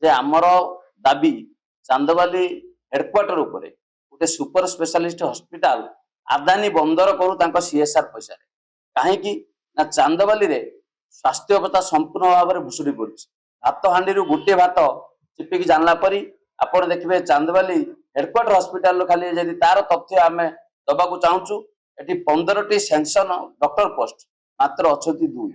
जे आमर दाबी चांदवाली हेडक्वार्टर उपरे गोटे सुपर स्पेशलिस्ट हॉस्पिटल आदानी बंदर करू सीएसआर पैसा कहीं ना चांदवाली रे स्वास्थ्य अवस्था संपूर्ण भाव में भुशुड़ी पड़ी भात हांडी गोटे भात चिपिकी जानला परी आप देखिए चांदवाली हेडक्वार्टर हॉस्पिटल खाली जदि तार तथ्य आम दबा चाहूँ ये 15टी सेंक्शन डॉक्टर पोस्ट मात्र अच्छा 2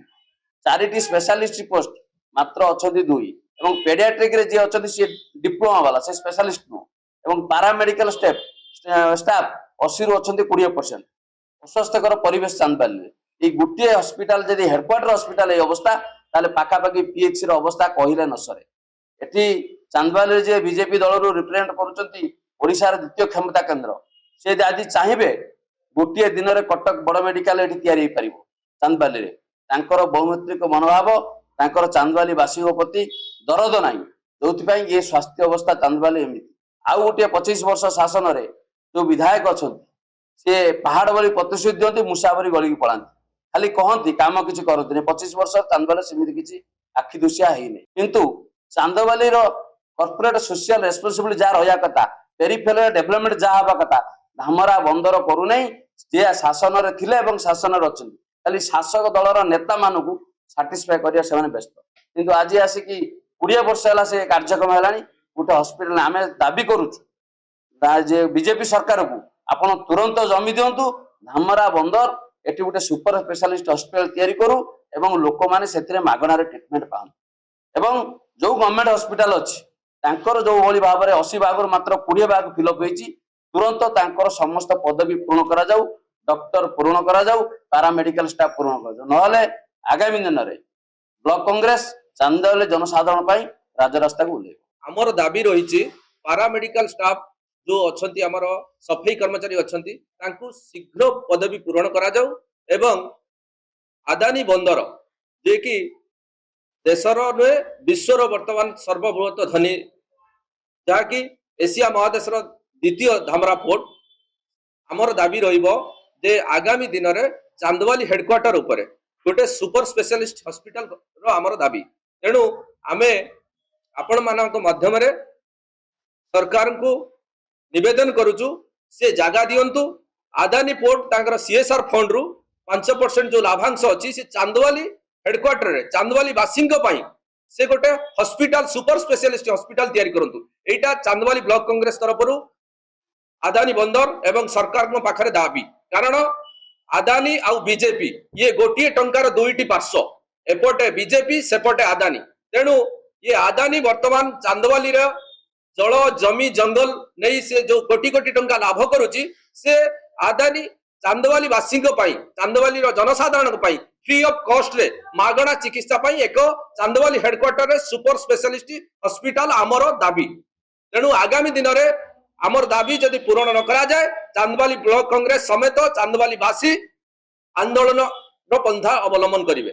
4टी स्पेशलिस्ट पोस्ट मात्र अच्छा 2 और पेडियाट्रिक रे जी अच्छा सी डिप्लोमा वाला से स्पेशलिस्ट नुह और पारामेडिकल स्टाफ 80 रु अच्छा 20%। अस्वास्थ्यकर परिवेश चांदवाली गोटे हॉस्पिटल जदि हेडक्वार्टर हॉस्पिटल अवस्था ताले पाखापाखि पीएचसी अवस्था कहले न सरे। एटी चांदवाली जे बीजेपी दल रिप्रेजेंट करुँचार द्वितीय क्षमता केन्द्र से आज चाहिए गोटे दिन में कटक बड़ मेडिकल ये चांदवाली बहुमात्रिक मनोभाव चांदवाली वासी प्रति दरद ना जो ये स्वास्थ्य अवस्था चांदवाली एमती आउ गोटे 25 वर्ष शासन में जो विधायक अच्छा सी पहाड़ भरी प्रतिश्रुति दिखती मूषा भरी गलिकी पलांती खाली कहती कम किसी करते 25 वर्ष चांदवाली सेमती किसी आखि दुशिया है किंतु चांदवाली कॉर्पोरेट सोशल रेस्पॉन्सिबिलिटी जहाँ रहा कथा पेरिफेरल डेवलपमेंट जहाँ हवा कथा धामरा बंदर करूना जे शासन में थिले शासन में अच्छा खाली शासक दलर नेता मानू साटिस्फाई कर व्यस्त किंतु आज आसिक 20 वर्ष है से कार्यक्रम है गोटे हॉस्पिटल आम दाबी करुचु बीजेपी सरकार को आपण तुरंत जमी दिंतु धामरा बंदर एटी गोटे सुपर स्पेशलिस्ट हॉस्पिटल तैयारी करू एवं लोक मैंने से मागणार ट्रिटमेंट पाते एवं जो गवर्नमेंट हॉस्पिटल अच्छी तांकर जो भली भाव में 80 भाग मात्र 20 भाग फिलअप होती तुरंत तांकर समस्त पदवी पूर्ण करा जाऊ डॉक्टर पूर्ण करा जाऊ पारामेडिकल स्टाफ पूर्ण करा जाऊ नहले आगामी दिन में ब्लॉक कांग्रेस चांदवाली जनसाधारण पाई राजरास्ता को उल्लेख आमर दाबी रही पारामेडिकल स्टाफ जो अच्छी आमर सफाई कर्मचारी अच्छी शीघ्र पदवी पूरण करा जाऊ एवं आदानी बंदर जे कि देशर नुहे विश्वर वर्तमान सर्वबृहत धनी जहाँकि एशिया महादेशर द्वितीय धामरा पोर्ट आमर दाबी रे आगामी दिन में चांदवाली हेडक्वार्टर उपरे गोटे सुपर स्पेशलिस्ट हॉस्पिटल आमर दाबी तेणु आमे आपण मानक माध्यम सरकार को निवेदन करुचु से जगह दिंतु आदानी पोर्ट तांकर सीएसआर फंड रु 5% जो लाभांश अच्छी से चांदवाली हेडक्वार्टर रे चांदवाली वासी से गोटे हॉस्पिटल सुपर स्पेशलिस्ट हॉस्पिटल तैयारी करंतु एटा चांदवाली ब्लॉक कांग्रेस तरफ आदानी बंदर एवं सरकार पाखरे दाबी कारण आदानी आउ बीजेपी ये गोटे टंकार दुईटी पार्श्व एपटे बीजेपी सेपटे आदानी तेणु ये आदानी वर्तमान चांदवाली जल जमी जंगल नहीं से जो कोटी कोटी टंका लाभ करुची से आदानी चांदवाली वासी चांदवाली जनसाधारण फ्री ऑफ कॉस्ट रे मागणा चिकित्सा पाई एक चांदवाली हेडक्वार्टर रे सुपर स्पेशलिस्ट हॉस्पिटल आमर दाबी तेणु आगामी दिन में आमर दाबी जदि पूरण न करा जाए चांदवाली ब्लॉक कांग्रेस समेत चांदवाली वासी आंदोलन पंथा अवलंबन करेंगे।